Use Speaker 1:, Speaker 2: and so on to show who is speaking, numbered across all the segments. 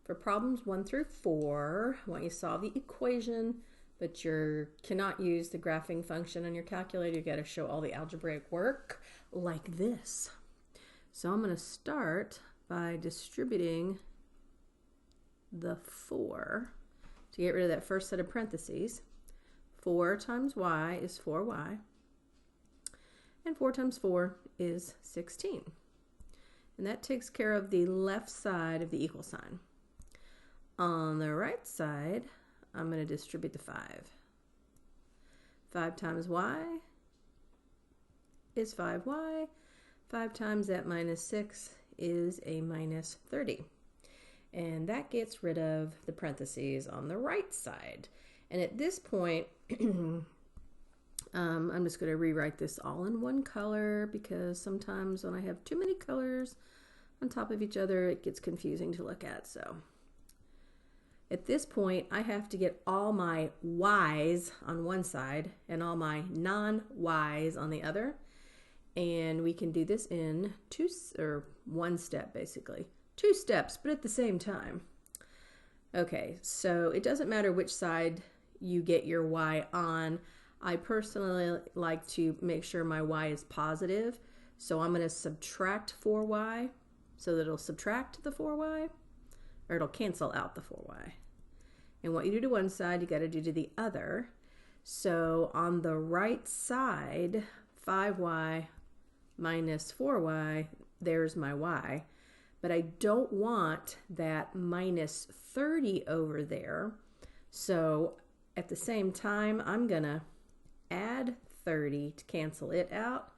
Speaker 1: For problems 1 through 4, I want you to solve the equation, but you cannot use the graphing function on your calculator. You got to show all the algebraic work like this. So I'm going to start by distributing the 4 to get rid of that first set of parentheses. 4 times y is 4y, and 4 times 4 is 16. And that takes care of the left side of the equal sign. On the right side, I'm going to distribute the 5. 5 times y is 5y. 5 times that minus 6 is a minus 30. And that gets rid of the parentheses on the right side. And at this point, I'm just going to rewrite this all in one color, because sometimes when I have too many colors on top of each other, it gets confusing to look at. So at this point, I have to get all my y's on one side and all my non-y's on the other. And we can do this in one step, basically. 2 steps, but at the same time. Okay, so it doesn't matter which side you get your y on. I personally like to make sure my y is positive. So I'm going to subtract 4y so that it'll subtract the 4y, or it'll cancel out the 4y. And what you do to one side, you got to do to the other. So on the right side, 5y minus 4y, there's my y. But I don't want that minus 30 over there. So at the same time, I'm going to add 30 to cancel it out.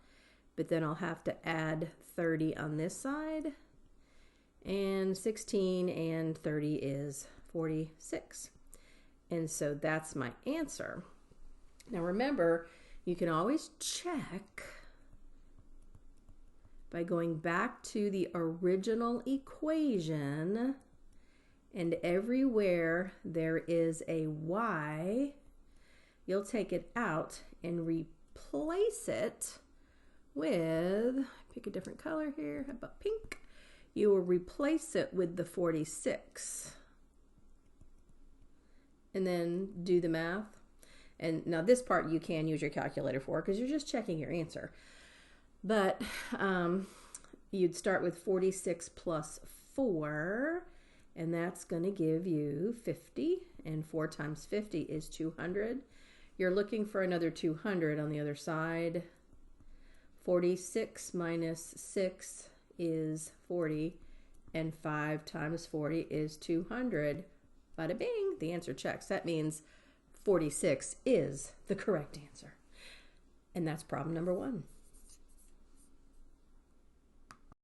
Speaker 1: But then I'll have to add 30 on this side. And 16 and 30 is 46. And so that's my answer. Now remember, you can always check by going back to the original equation, and everywhere there is a y, you'll take it out and replace it with, pick a different color here, how about pink? You will replace it with the 46. And then do the math. And now this part you can use your calculator for, because you're just checking your answer. But you'd start with 46 plus 4, and that's going to give you 50, and 4 times 50 is 200. You're looking for another 200 on the other side. 46 minus 6 is 40, and 5 times 40 is 200. Bada bing, the answer checks. That means 46 is the correct answer. And that's problem number 1.